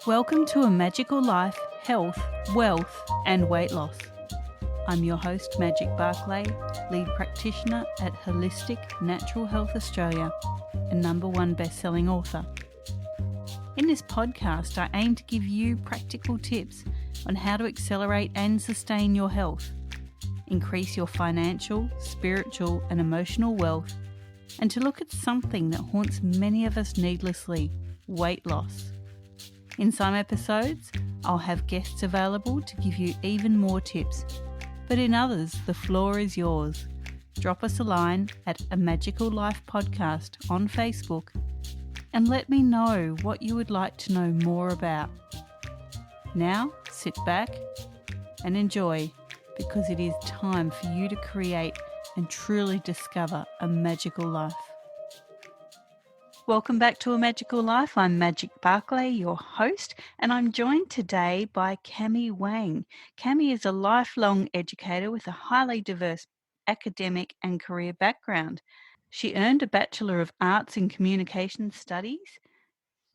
Welcome to A Magical Life, Health, Wealth and Weight Loss. I'm your host, Magic Barclay, lead practitioner at Holistic Natural Health Australia and #1 best-selling author. In this podcast, I aim to give you practical tips on how to accelerate and sustain your health, increase your financial, spiritual and emotional wealth, and to look at something that haunts many of us needlessly, weight loss. In some episodes, I'll have guests available to give you even more tips, but in others, the floor is yours. Drop us a line at A Magical Life Podcast on Facebook and let me know what you would like to know more about. Now, sit back and enjoy, because it is time for you to create and truly discover a magical life. Welcome back to A Magical Life. I'm Magic Barclay, your host, and I'm joined today by Cammy Wang. Cammy is a lifelong educator with a highly diverse academic and career background. She earned a Bachelor of Arts in Communication Studies.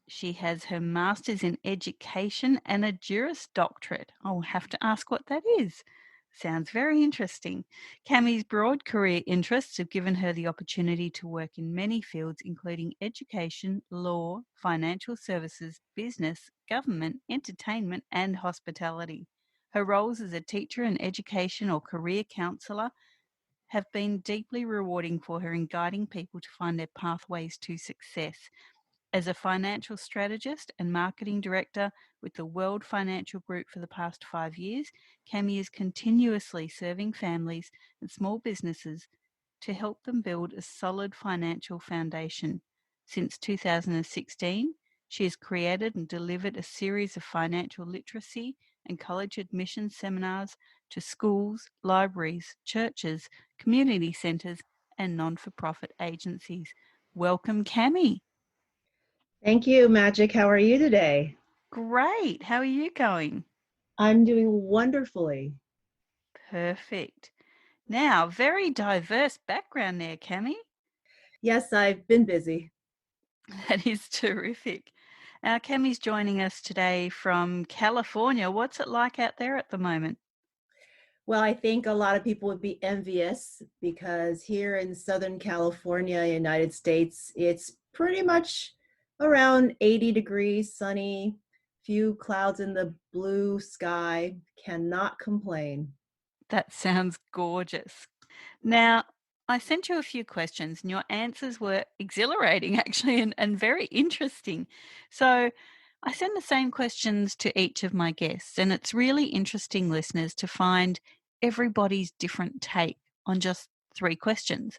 She has her Master's in Education and a Juris doctorate. I'll have to ask what that is. Sounds very interesting. Cammy's broad career interests have given her the opportunity to work in many fields, including education, law, financial services, business, government, entertainment, and hospitality. Her roles as a teacher and education or career counsellor have been deeply rewarding for her in guiding people to find their pathways to success. As a financial strategist and marketing director with the World Financial Group for the past 5 years, Cammy is continuously serving families and small businesses to help them build a solid financial foundation. Since 2016, she has created and delivered a series of financial literacy and college admission seminars to schools, libraries, churches, community centres, and non-for-profit agencies. Welcome, Cammy. Thank you, Magic. How are you today? Great. How are you going? I'm doing wonderfully. Perfect. Now, very diverse background there, Cammy. Yes, I've been busy. That is terrific. Cammy's joining us today from California. What's it like out there at the moment? Well, I think a lot of people would be envious because here in Southern California, United States, it's pretty much around 80 degrees, sunny, few clouds in the blue sky. Cannot complain. That sounds gorgeous. Now, I sent you a few questions and your answers were exhilarating, actually, and very interesting. So I send the same questions to each of my guests, and it's really interesting, listeners, to find everybody's different take on just 3 questions.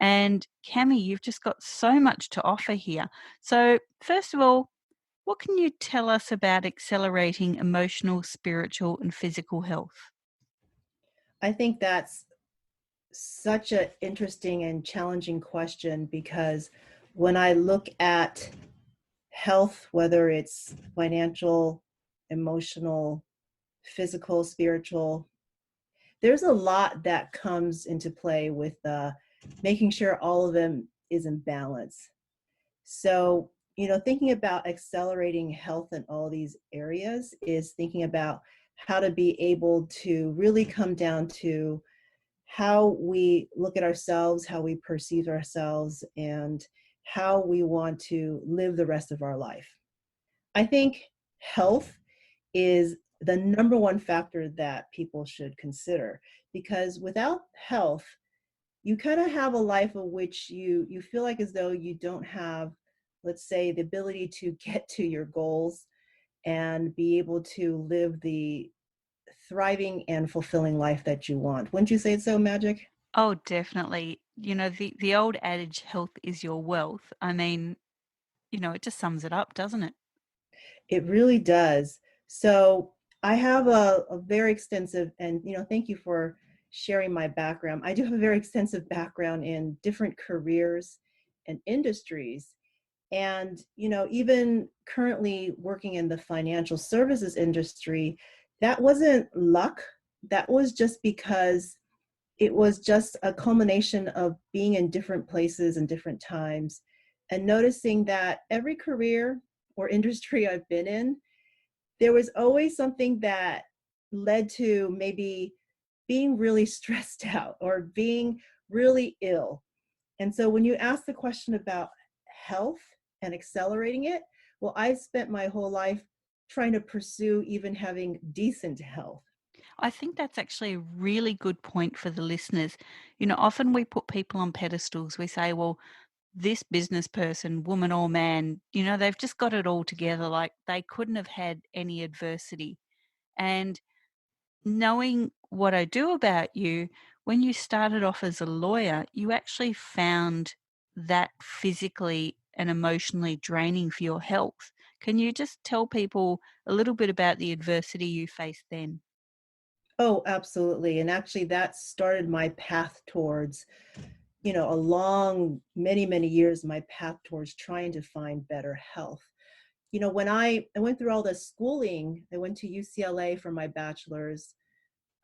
And Cammy, you've just got so much to offer here. So first of all, what can you tell us about accelerating emotional, spiritual, and physical health? I think that's such an interesting and challenging question because when I look at health, whether it's financial, emotional, physical, spiritual, there's a lot that comes into play with making sure all of them is in balance. So, thinking about accelerating health in all these areas is thinking about how to be able to really come down to how we look at ourselves, how we perceive ourselves, and how we want to live the rest of our life. I think health is the #1 factor that people should consider, because without health, you kind of have a life of which you feel like as though you don't have, let's say, the ability to get to your goals and be able to live the thriving and fulfilling life that you want. Wouldn't you say it's so, Magic? Oh, definitely. The old adage, health is your wealth. I mean, it just sums it up, doesn't it? It really does. So I have a very extensive, and thank you for sharing my background. I do have a very extensive background in different careers and industries. And, even currently working in the financial services industry, that wasn't luck. That was just because it was just a culmination of being in different places and different times and noticing that every career or industry I've been in, there was always something that led to maybe being really stressed out or being really ill. And so when you ask the question about health and accelerating it, well, I spent my whole life trying to pursue even having decent health. I think that's actually a really good point for the listeners. Often we put people on pedestals. We say, well, this business person, woman or man, they've just got it all together. Like they couldn't have had any adversity. And knowing what I do about you, when you started off as a lawyer, you actually found that physically and emotionally draining for your health. Can you just tell people a little bit about the adversity you faced then? Oh, absolutely. And actually, that started my path towards, a long, many, many years, my path towards trying to find better health. When I went through all the schooling, I went to UCLA for my bachelor's.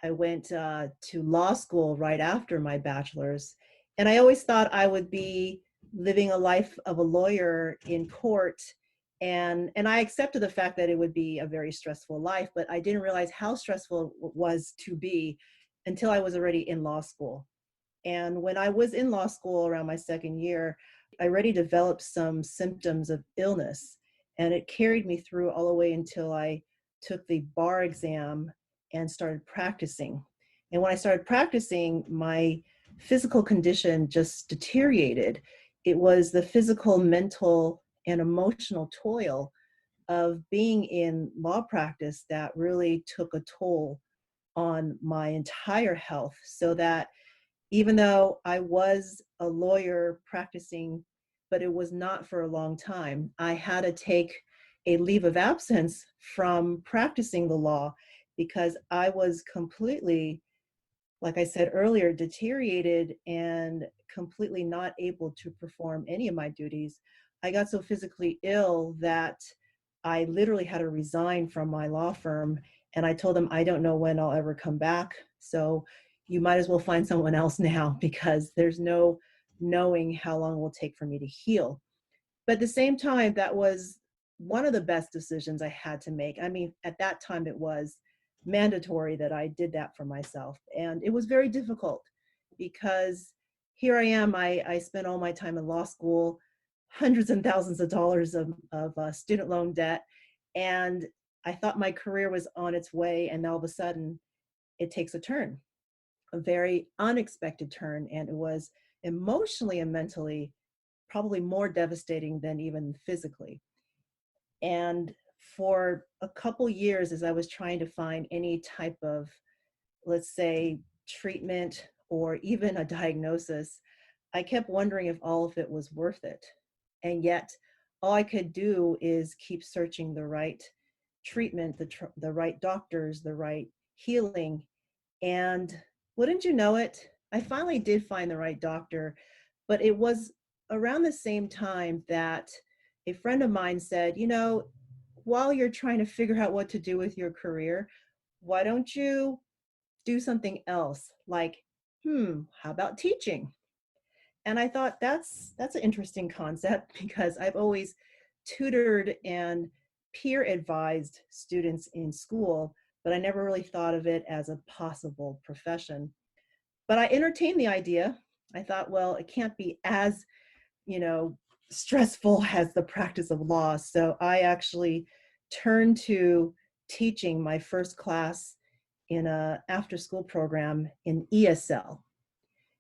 I went to law school right after my bachelor's. And I always thought I would be living a life of a lawyer in court. And I accepted the fact that it would be a very stressful life, but I didn't realize how stressful it was to be until I was already in law school. And when I was in law school around my second year, I already developed some symptoms of illness. And it carried me through all the way until I took the bar exam and started practicing. And when I started practicing, my physical condition just deteriorated. It was the physical, mental, and emotional toil of being in law practice that really took a toll on my entire health, so that even though I was a lawyer practicing, but it was not for a long time, I had to take a leave of absence from practicing the law because I was completely, like I said earlier, deteriorated and completely not able to perform any of my duties. I got so physically ill that I literally had to resign from my law firm. And I told them, I don't know when I'll ever come back. So you might as well find someone else now because there's no knowing how long it will take for me to heal. But at the same time, that was one of the best decisions I had to make. I mean, at that time, it was mandatory that I did that for myself. And it was very difficult because here I am, I spent all my time in law school, hundreds and thousands of dollars of student loan debt. And I thought my career was on its way. And all of a sudden, it takes a turn, a very unexpected turn. And it was emotionally and mentally probably more devastating than even physically. And for a couple years, as I was trying to find any type of, let's say, treatment or even a diagnosis, I kept wondering if all of it was worth it. And yet, all I could do is keep searching the right treatment, the right doctors, the right healing. And wouldn't you know it, I finally did find the right doctor, but it was around the same time that a friend of mine said, while you're trying to figure out what to do with your career, why don't you do something else? Like, how about teaching? And I thought that's an interesting concept because I've always tutored and peer advised students in school, but I never really thought of it as a possible profession. But I entertained the idea. I thought, well, it can't be as, you know, stressful as the practice of law. So I actually turned to teaching my first class in a after school program in ESL.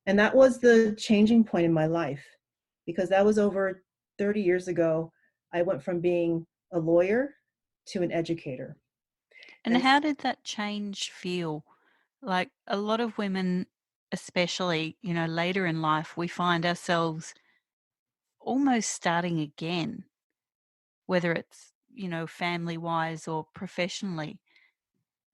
And that was the changing point in my life because that was over 30 years ago. I went from being a lawyer to an educator. And And how did that change feel? Like a lot of women, especially, later in life, we find ourselves almost starting again, whether it's, family wise or professionally.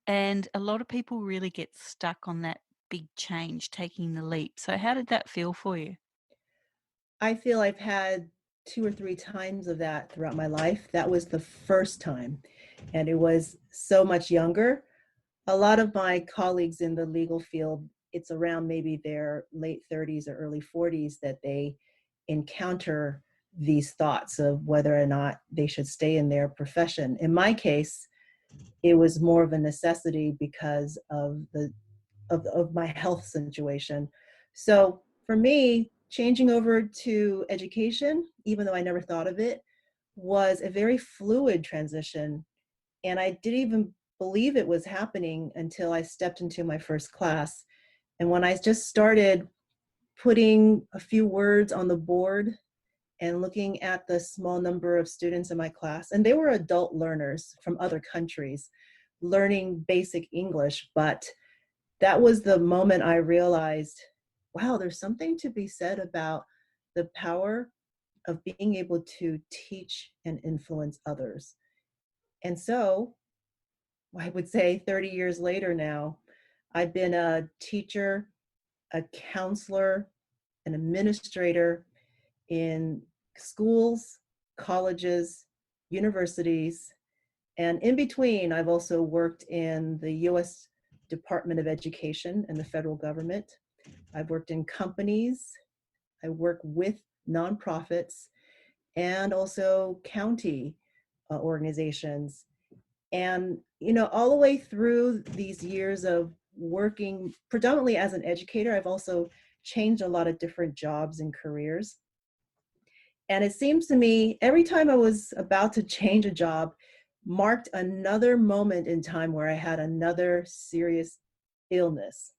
And a lot of people really get stuck on that big change, taking the leap. So, how did that feel for you? I feel I've had two or three times of that throughout my life. That was the first time, and it was so much younger. A lot of my colleagues in the legal field, it's around maybe their late 30s or early 40s that they encounter these thoughts of whether or not they should stay in their profession. In my case, it was more of a necessity because of my health situation. So for me, changing over to education, even though I never thought of it, was a very fluid transition. And I didn't even believe it was happening until I stepped into my first class. And when I just started putting a few words on the board and looking at the small number of students in my class, and they were adult learners from other countries learning basic English, but that was the moment I realized, wow, there's something to be said about the power of being able to teach and influence others. And so I would say 30 years later now, I've been a teacher, a counselor, an administrator in schools, colleges, universities, and in between, I've also worked in the US Department of Education and the federal government. I've worked in companies, I work with nonprofits, and also county organizations. And, all the way through these years of working predominantly as an educator, I've also changed a lot of different jobs and careers. And it seems to me every time I was about to change a job marked another moment in time where I had another serious illness.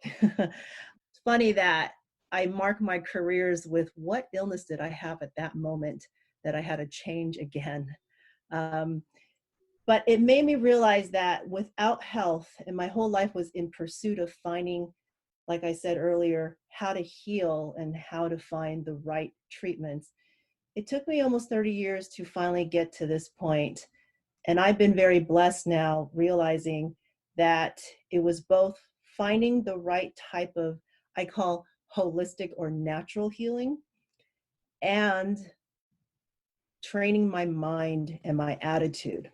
It's funny that I mark my careers with what illness did I have at that moment that I had to change again. Um, but it made me realize that without health, and my whole life was in pursuit of finding, like I said earlier, how to heal and how to find the right treatments. It took me almost 30 years to finally get to this point. And I've been very blessed now, realizing that it was both finding the right type of, I call holistic or natural healing, and training my mind and my attitude.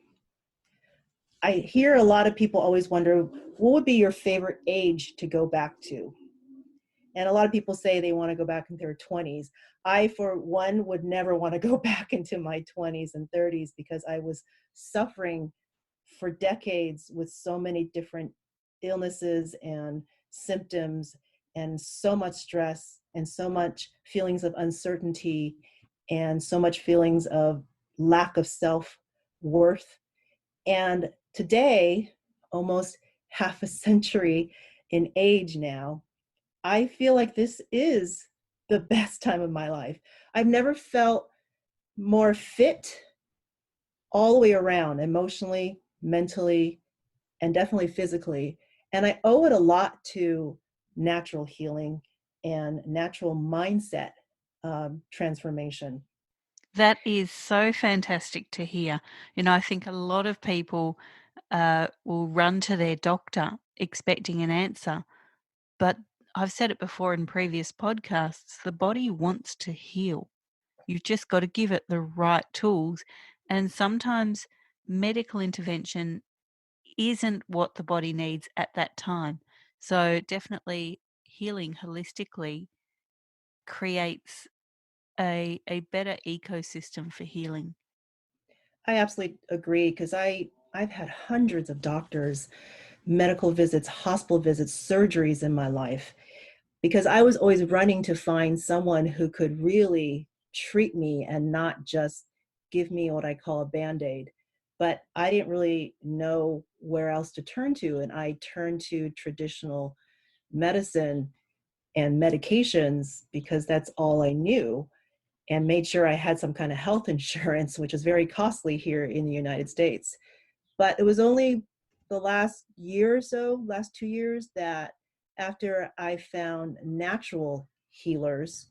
I hear a lot of people always wonder, what would be your favorite age to go back to? And a lot of people say they want to go back in their 20s. I, for one, would never want to go back into my 20s and 30s because I was suffering for decades with so many different illnesses and symptoms and so much stress and so much feelings of uncertainty and so much feelings of lack of self-worth. And today, almost half a century in age now, I feel like this is the best time of my life. I've never felt more fit all the way around, emotionally, mentally, and definitely physically. And I owe it a lot to natural healing and natural mindset transformation. That is so fantastic to hear. I think a lot of people will run to their doctor expecting an answer. But I've said it before in previous podcasts, the body wants to heal. You've just got to give it the right tools. And sometimes medical intervention isn't what the body needs at that time. So definitely healing holistically creates a better ecosystem for healing. I absolutely agree because I've had hundreds of doctors, medical visits, hospital visits, surgeries in my life because I was always running to find someone who could really treat me and not just give me what I call a band-aid. But I didn't really know where else to turn to. And I turned to traditional medicine and medications because that's all I knew, and made sure I had some kind of health insurance, which is very costly here in the United States. But it was only the last year or so, last 2 years, that after I found natural healers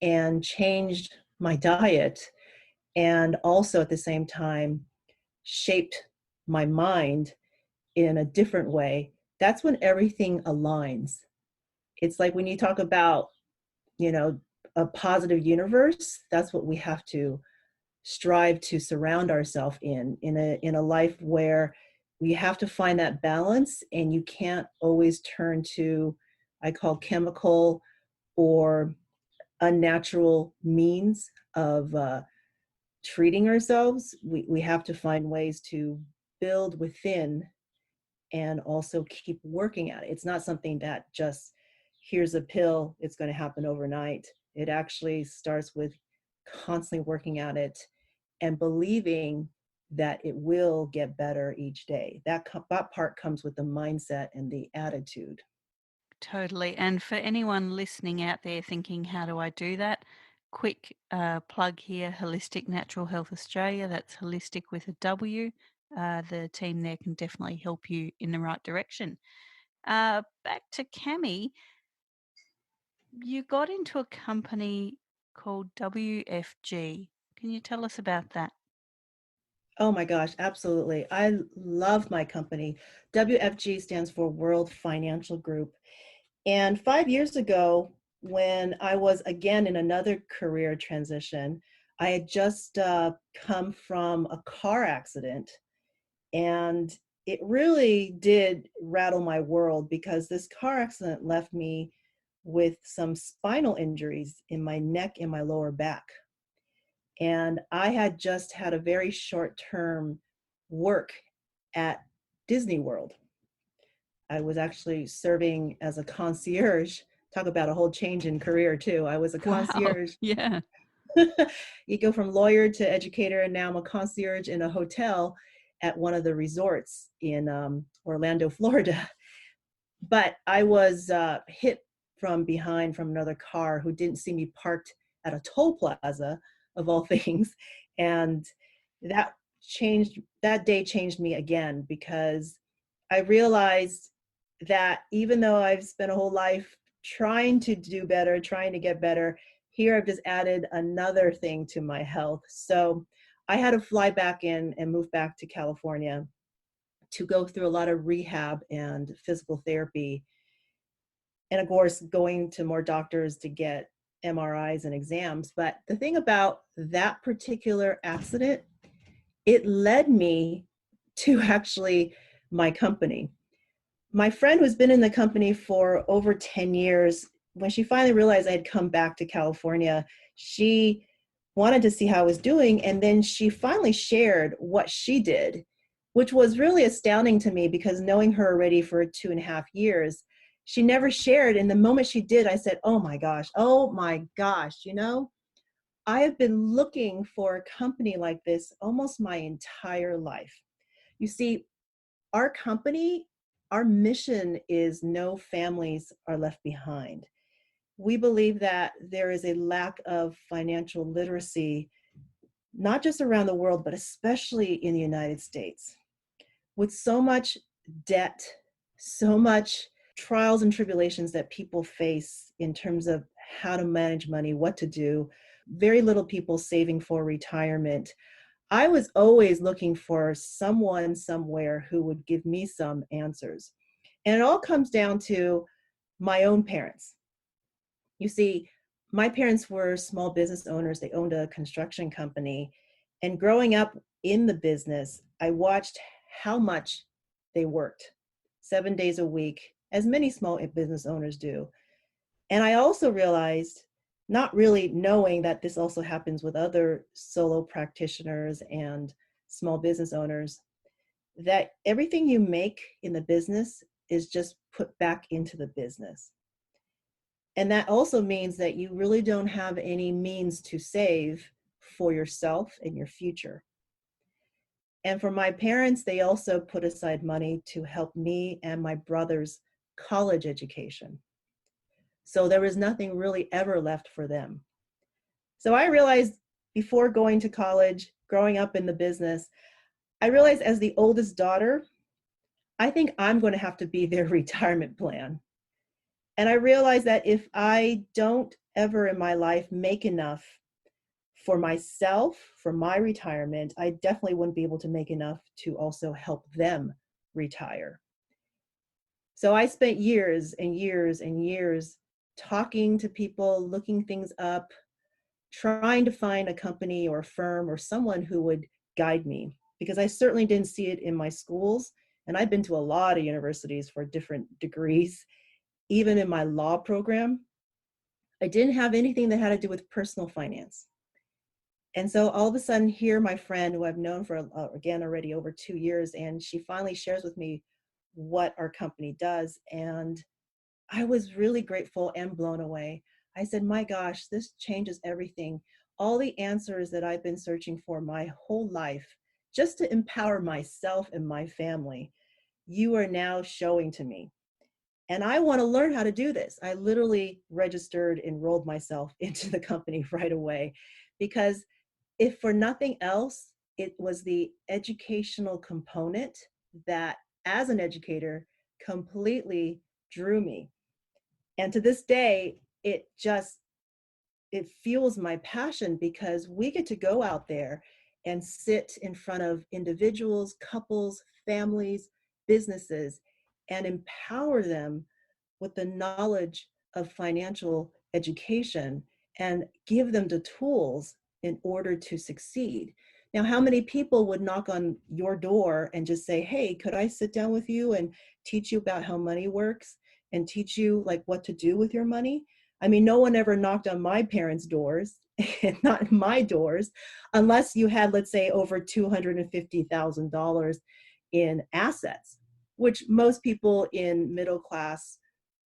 and changed my diet, and also at the same time shaped my mind in a different way, that's when everything aligns. It's like when you talk about, you know, a positive universe, that's what we have to strive to surround ourselves in a life where we have to find that balance, and you can't always turn to, I call, chemical or unnatural means of treating ourselves. We have to find ways to build within and also keep working at it. It's not something that just, here's a pill, it's going to happen overnight. It actually starts with constantly working at it and believing that it will get better each day. That part comes with the mindset and the attitude. Totally. And for anyone listening out there thinking, how do I do that? Quick plug here, Holistic Natural Health Australia. That's holistic with a W. The team there can definitely help you in the right direction. Back to Cammy, you got into a company called WFG. Can you tell us about that? Oh my gosh, absolutely. I love my company. WFG stands for World Financial Group. And 5 years ago, when I was again in another career transition, I had just come from a car accident. And it really did rattle my world because this car accident left me with some spinal injuries in my neck and my lower back. And I had just had a very short term work at Disney World. I was actually serving as a concierge. Talk about a whole change in career, too. I was a Wow. concierge. Yeah. You go from lawyer to educator, and now I'm a concierge in a hotel at one of the resorts in Orlando, Florida. But I was hit from behind from another car who didn't see me parked at a toll plaza, of all things. And that that day changed me again, because I realized that even though I've spent a whole life trying to do better, trying to get better, here I've just added another thing to my health. So I had to fly back in and move back to California to go through a lot of rehab and physical therapy. And of course, going to more doctors to get MRIs and exams. But the thing about that particular accident, it led me to actually my company. My friend who's been in the company for over 10 years, when she finally realized I had come back to California, she wanted to see how I was doing. And then she finally shared what she did, which was really astounding to me, because knowing her already for 2.5 years, she never shared. And the moment she did, I said, oh my gosh, I have been looking for a company like this almost my entire life. You see, our company, our mission is no families are left behind. We believe that there is a lack of financial literacy, not just around the world, but especially in the United States. With so much debt, so much trials and tribulations that people face in terms of how to manage money, what to do, very little people saving for retirement. I was always looking for someone somewhere who would give me some answers. And it all comes down to my own parents. You see, my parents were small business owners. They owned a construction company. And growing up in the business, I watched how much they worked 7 days a week, as many small business owners do. And I also realized, not really knowing that this also happens with other solo practitioners and small business owners, that everything you make in the business is just put back into the business. And that also means that you really don't have any means to save for yourself and your future. And for my parents, they also put aside money to help me and my brother's college education. So there was nothing really ever left for them. So I realized, before going to college, growing up in the business, I realized as the oldest daughter, I think I'm going to have to be their retirement plan. And I realized that if I don't ever in my life make enough for myself, for my retirement, I definitely wouldn't be able to make enough to also help them retire. So I spent years and years and years talking to people, looking things up, trying to find a company or a firm or someone who would guide me, because I certainly didn't see it in my schools. And I've been to a lot of universities for different degrees. Even in my law program, I didn't have anything that had to do with personal finance. And so all of a sudden here, my friend who I've known for, again, already over 2 years, and she finally shares with me what our company does. And I was really grateful and blown away. I said, my gosh, this changes everything. All the answers that I've been searching for my whole life, just to empower myself and my family, you are now showing to me. And I want to learn how to do this. I literally registered, enrolled myself into the company right away, because if for nothing else, it was the educational component that, as an educator, completely drew me. And to this day, it fuels my passion, because we get to go out there and sit in front of individuals, couples, families, businesses, and empower them with the knowledge of financial education and give them the tools in order to succeed. Now, how many people would knock on your door and just say, hey, could I sit down with you and teach you about how money works and teach you like what to do with your money? I mean, no one ever knocked on my parents' doors, not my doors, unless you had, let's say, over $250,000 in assets, which most people in middle class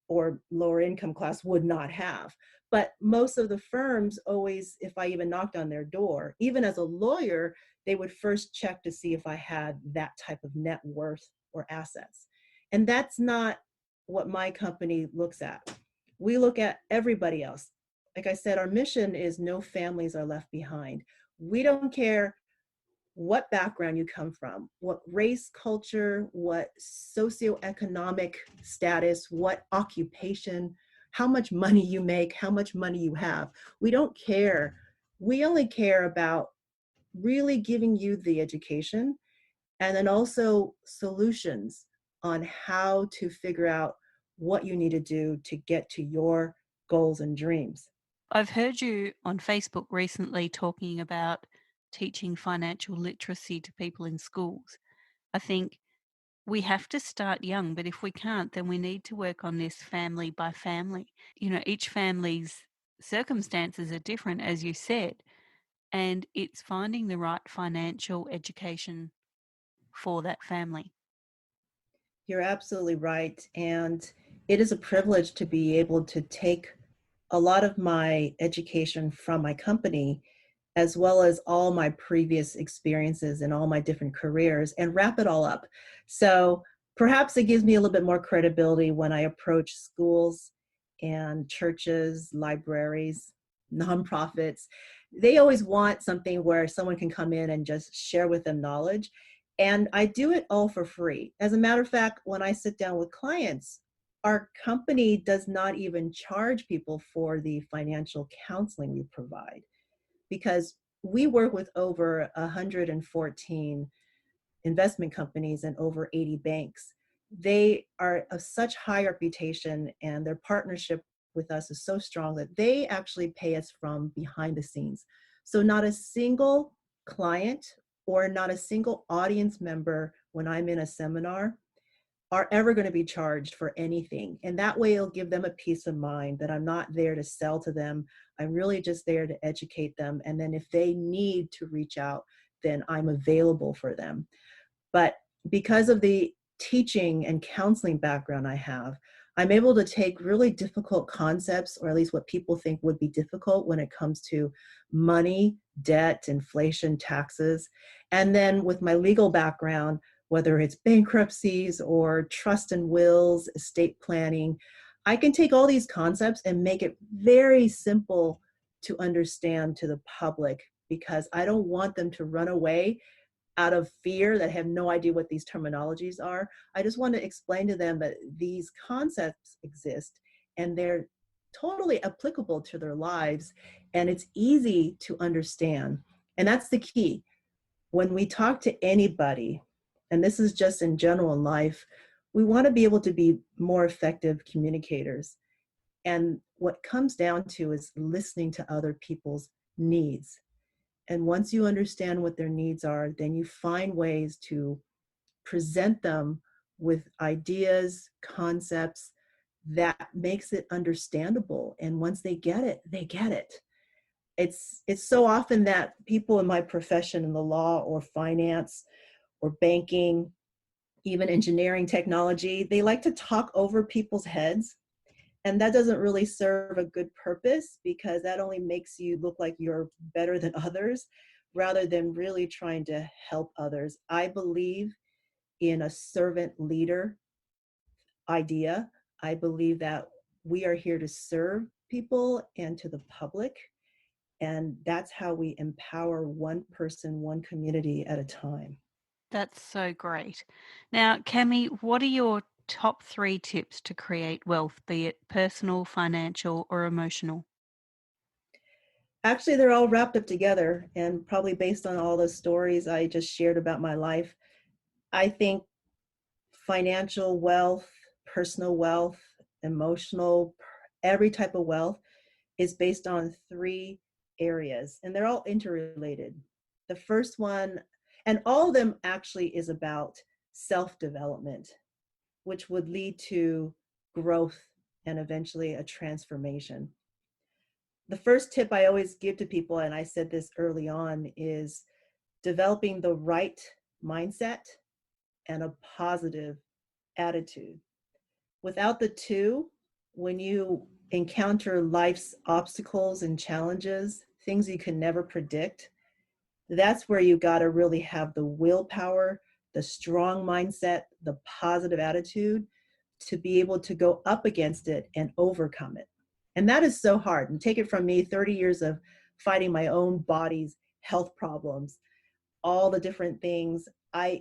or lower income class would not have. But most of the firms always, if I even knocked on their door, even as a lawyer, they would first check to see if I had that type of net worth or assets. And that's not what my company looks at. We look at everybody else. Like I said, our mission is no families are left behind. We don't care what background you come from, what race, culture, what socioeconomic status, what occupation, how much money you make, how much money you have. We don't care. We only care about really giving you the education, and then also solutions on how to figure out what you need to do to get to your goals and dreams. I've heard you on Facebook recently talking about teaching financial literacy to people in schools. I think we have to start young, but if we can't, then we need to work on this family by family. Each family's circumstances are different, as you said, and it's finding the right financial education for that family. You're absolutely right. And it is a privilege to be able to take a lot of my education from my company, as well as all my previous experiences and all my different careers, and wrap it all up. So perhaps it gives me a little bit more credibility when I approach schools and churches, libraries, nonprofits. They always want something where someone can come in and just share with them knowledge. And I do it all for free. As a matter of fact, when I sit down with clients, our company does not even charge people for the financial counseling we provide, because we work with over 114 investment companies and over 80 banks. They are of such high reputation, and their partnership with us is so strong that they actually pay us from behind the scenes. So not a single client or not a single audience member when I'm in a seminar are ever going to be charged for anything. And that way it'll give them a peace of mind that I'm not there to sell to them. I'm really just there to educate them. And then if they need to reach out, then I'm available for them. But because of the teaching and counseling background I have, I'm able to take really difficult concepts, or at least what people think would be difficult when it comes to money, debt, inflation, taxes. And then with my legal background, whether it's bankruptcies or trust and wills, estate planning, I can take all these concepts and make it very simple to understand to the public, because I don't want them to run away out of fear that have no idea what these terminologies are. I just want to explain to them that these concepts exist and they're totally applicable to their lives, and it's easy to understand. And that's the key. When we talk to anybody, and this is just in general in life, we want to be able to be more effective communicators. And what comes down to is listening to other people's needs. And once you understand what their needs are, then you find ways to present them with ideas, concepts that makes it understandable. And once they get it, they get it. it's so often that people in my profession, in the law or finance or banking, even engineering, technology, they like to talk over people's heads. And that doesn't really serve a good purpose, because that only makes you look like you're better than others rather than really trying to help others. I believe in a servant leader idea. I believe that we are here to serve people and to the public. And that's how we empower one person, one community at a time. That's so great. Now, Cami, what are your top 3 tips to create wealth, be it personal, financial, or emotional? Actually, they're all wrapped up together, and probably based on all the stories I just shared about my life. I think financial wealth, personal wealth, emotional, every type of wealth is based on 3 areas, and they're all interrelated. The first one, and all of them actually, is about self development, which would lead to growth and eventually a transformation. The first tip I always give to people, and I said this early on, is developing the right mindset and a positive attitude. Without the two, when you encounter life's obstacles and challenges, things you can never predict, that's where you got to really have the willpower, the strong mindset, the positive attitude to be able to go up against it and overcome it. And that is so hard. And take it from me, 30 years of fighting my own body's health problems, all the different things.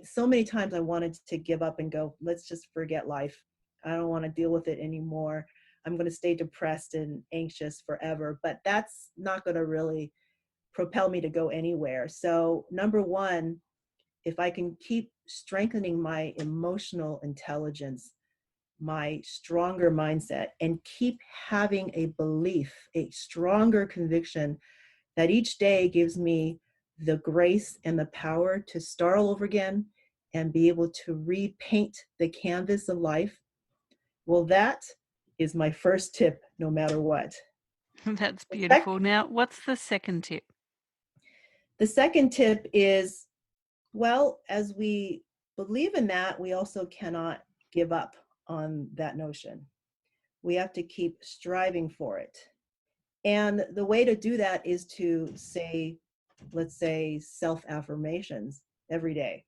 So many times I wanted to give up and go, let's just forget life. I don't want to deal with it anymore. I'm going to stay depressed and anxious forever. But that's not going to really propel me to go anywhere. So, number one, if I can keep strengthening my emotional intelligence, my stronger mindset, and keep having a belief, a stronger conviction that each day gives me the grace and the power to start all over again and be able to repaint the canvas of life, well, that is my first tip, no matter what. That's The, sec- beautiful. Now, what's the second tip? the second tip is, well, as we believe in that, we also cannot give up on that notion. We have to keep striving for it. And the way to do that is to say, let's say, self affirmations every day.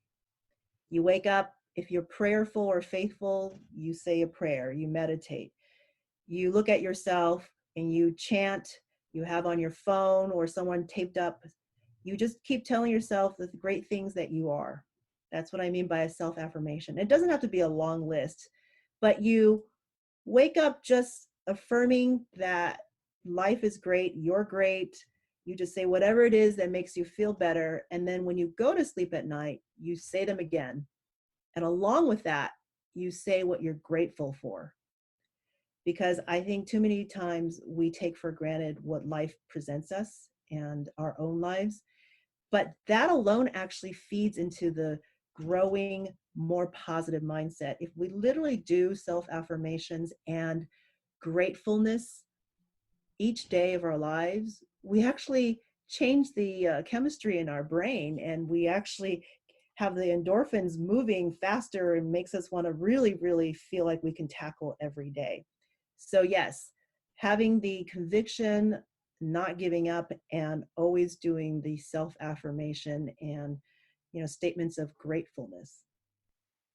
You wake up, if you're prayerful or faithful, you say a prayer, you meditate. You look at yourself and you chant, you have on your phone or someone taped up. You just keep telling yourself the great things that you are. That's what I mean by a self affirmation. It doesn't have to be a long list, but you wake up just affirming that life is great, you're great. You just say whatever it is that makes you feel better. And then when you go to sleep at night, you say them again. And along with that, you say what you're grateful for. Because I think too many times we take for granted what life presents us and our own lives. But that alone actually feeds into the growing, more positive mindset. If we literally do self affirmations and gratefulness each day of our lives, we actually change the chemistry in our brain, and we actually have the endorphins moving faster and makes us want to really, really feel like we can tackle every day. So yes, having the conviction, not giving up, and always doing the self-affirmation and statements of gratefulness.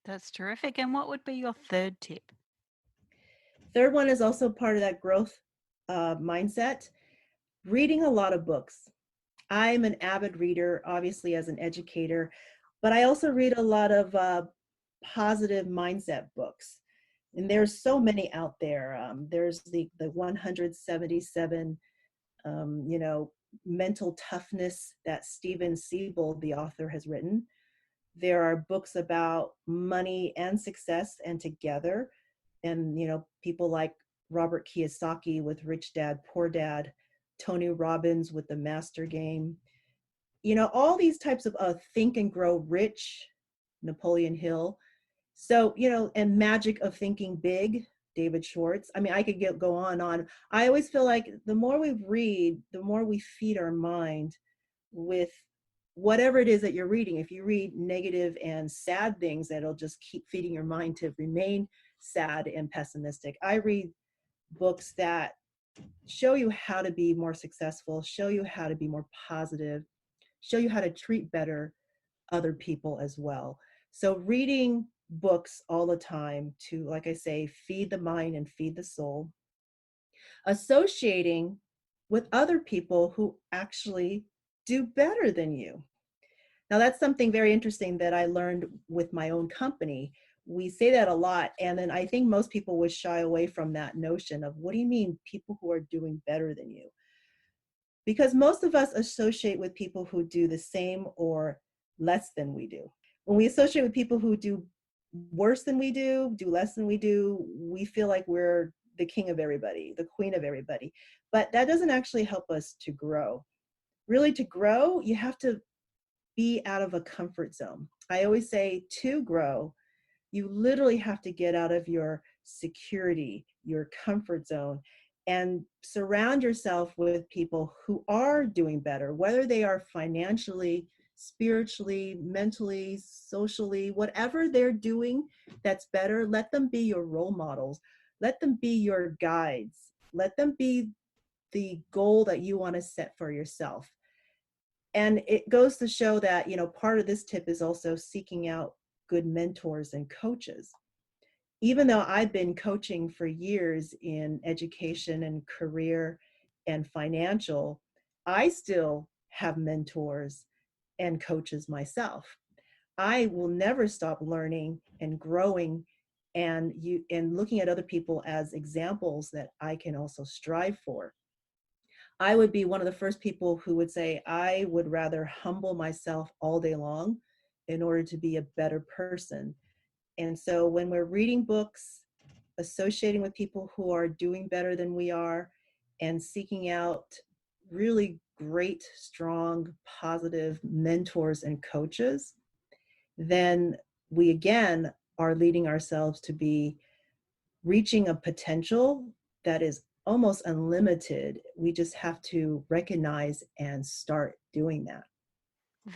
That's terrific. And what would be your third tip? Third one is also part of that growth mindset, reading a lot of books. I'm an avid reader, obviously, as an educator, but I also read a lot of positive mindset books. And there's so many out there. There's the 177, mental toughness that Steven Siebold, the author, has written. There are books about money and success and together. And, people like Robert Kiyosaki with Rich Dad, Poor Dad, Tony Robbins with The Master Game. All these types of Think and Grow Rich, Napoleon Hill. So, and Magic of Thinking Big, David Schwartz. I mean, I could go on and on. I always feel like the more we read, the more we feed our mind with whatever it is that you're reading. If you read negative and sad things, that'll just keep feeding your mind to remain sad and pessimistic. I read books that show you how to be more successful, show you how to be more positive, show you how to treat better other people as well. So reading books all the time to, like I say, feed the mind and feed the soul. Associating with other people who actually do better than you. Now, that's something very interesting that I learned with my own company. We say that a lot, and then I think most people would shy away from that notion of, what do you mean people who are doing better than you? Because most of us associate with people who do the same or less than we do. When we associate with people who do worse than we do less than we do, we feel like we're the king of everybody, the queen of everybody. But that doesn't actually help us to grow. Really, to grow, you have to be out of a comfort zone. I always say, to grow, you literally have to get out of your security, your comfort zone, and surround yourself with people who are doing better, whether they are financially, spiritually, mentally, socially, whatever they're doing that's better. Let them be your role models. Let them be your guides. Let them be the goal that you want to set for yourself. And it goes to show that, part of this tip is also seeking out good mentors and coaches. Even though I've been coaching for years in education and career and financial, I still have mentors and coaches myself. I will never stop learning and growing and looking at other people as examples that I can also strive for. I would be one of the first people who would say, I would rather humble myself all day long in order to be a better person. And so when we're reading books, associating with people who are doing better than we are, and seeking out really great, strong, positive mentors and coaches, then we again are leading ourselves to be reaching a potential that is almost unlimited. We just have to recognize and start doing that.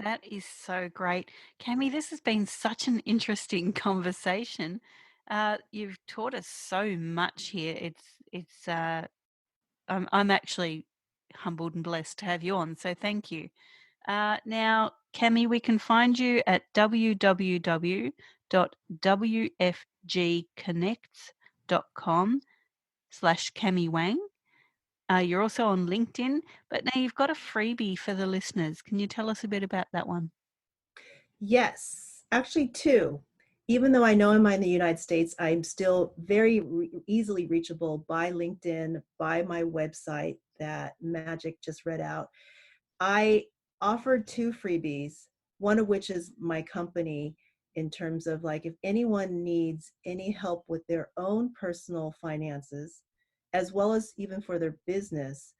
That is so great. Cammy, this has been such an interesting conversation. You've taught us so much here. I'm actually humbled and blessed to have you on, so thank you. Now, Cammy, we can find you at www.wfgconnects.com/Cammy Wang. You're also on LinkedIn, but now you've got a freebie for the listeners. Can you tell us a bit about that one? Yes, actually two. Even though I know I'm in the United States, I'm still very easily reachable by LinkedIn, by my website that Magic just read out. I offered two freebies, one of which is my company, in terms of, like, if anyone needs any help with their own personal finances, as well as even for their business,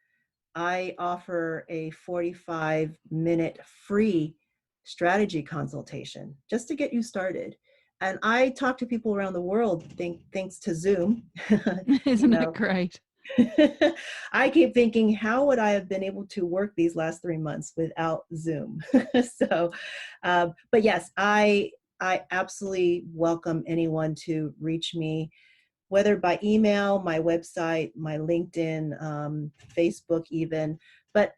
I offer a 45-minute free strategy consultation just to get you started. And I talk to people around the world, thanks to Zoom. you Isn't it know, great? I keep thinking, how would I have been able to work these last 3 months without Zoom? So, but yes, I absolutely welcome anyone to reach me, whether by email, my website, my LinkedIn, Facebook even. But,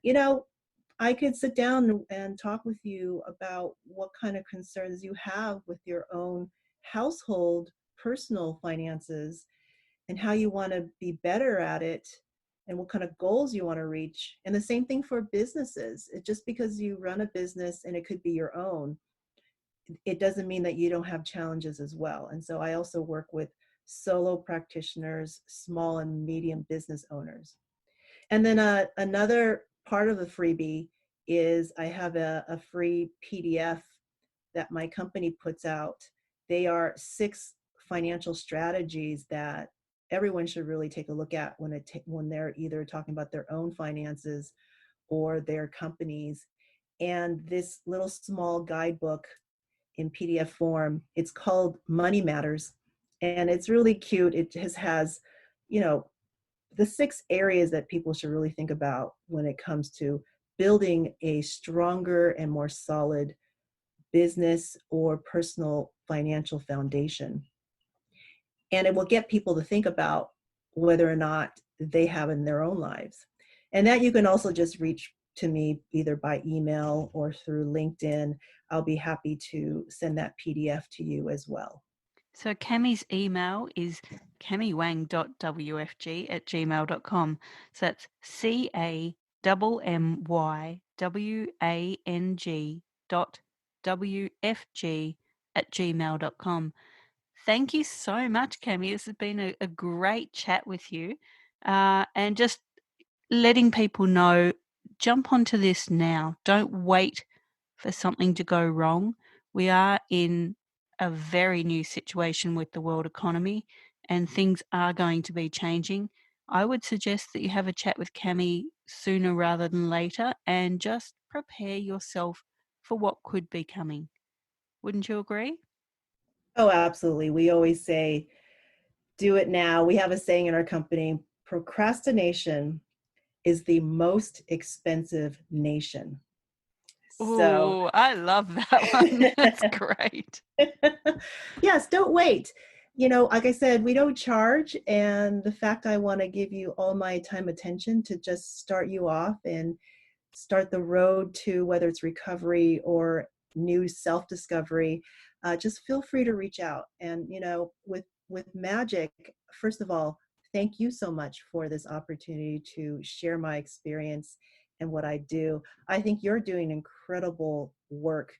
I could sit down and talk with you about what kind of concerns you have with your own household, personal finances, and how you want to be better at it, and what kind of goals you want to reach. And the same thing for businesses. Just because you run a business, and it could be your own, it doesn't mean that you don't have challenges as well. And so I also work with solo practitioners, small and medium business owners. And then another part of the freebie is I have a free PDF that my company puts out. They are 6 financial strategies that everyone should really take a look at when they're either talking about their own finances or their companies. And this little small guidebook in PDF form, it's called Money Matters. And it's really cute. It just has, you know, the 6 areas that people should really think about when it comes to building a stronger and more solid business or personal financial foundation. And it will get people to think about whether or not they have in their own lives. And that you can also just reach to me either by email or through LinkedIn. I'll be happy to send that PDF to you as well. So Cammy's email is cammywang.wfg@gmail.com. So that's CAMMYWANG.WFG@gmail.com. Thank you so much, Cammy. This has been a great chat with you. And just letting people know, jump onto this now. Don't wait for something to go wrong. We are in a very new situation with the world economy, and things are going to be changing. I would suggest that you have a chat with Cammy sooner rather than later and just prepare yourself for what could be coming. Wouldn't you agree? Oh, absolutely. We always say, do it now. We have a saying in our company, procrastination is the most expensive nation. So, Oh, I love that one. That's great. yes, don't wait. Like I said, we don't charge. And the fact I want to give you all my time, attention to just start you off and start the road to whether it's recovery or new self-discovery, just feel free to reach out. And with Magic, first of all, thank you so much for this opportunity to share my experience and what I do. I think you're doing incredible work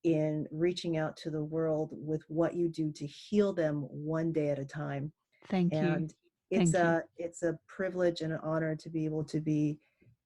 in reaching out to the world with what you do to heal them one day at a time. Thank you. And it's Thank you. a privilege and an honor to be able to be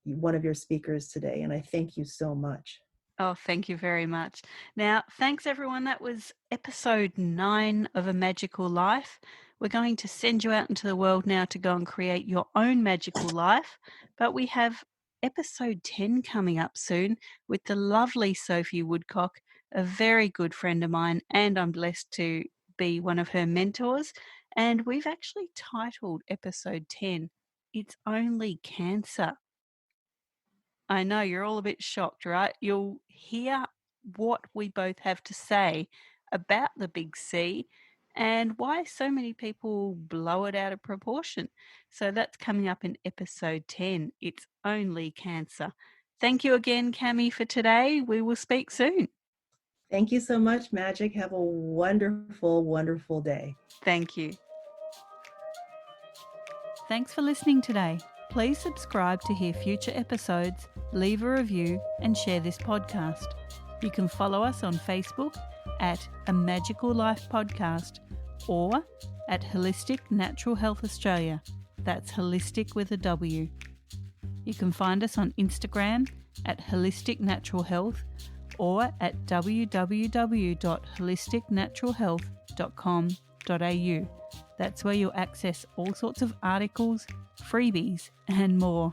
one of your speakers today. And I thank you so much. Oh, thank you very much. Now, thanks everyone. That was episode 9 of A Magical Life. We're going to send you out into the world now to go and create your own magical life. But we have episode 10 coming up soon with the lovely Sophie Woodcock, a very good friend of mine, and I'm blessed to be one of her mentors. And we've actually titled episode 10, It's Only Cancer. I know you're all a bit shocked, right? You'll hear what we both have to say about the big C and why so many people blow it out of proportion. So that's coming up in episode 10. It's Only Cancer. Thank you again, Cammy, for today. We will speak soon. Thank you so much, Magic. Have a wonderful, wonderful day. Thank you. Thanks for listening today. Please subscribe to hear future episodes, leave a review, and share this podcast. You can follow us on Facebook at A Magical Life Podcast or at Holistic Natural Health Australia. That's holistic with a W. You can find us on Instagram at Holistic Natural Health or at www.holisticnaturalhealth.com.au. That's where you'll access all sorts of articles, freebies, and more.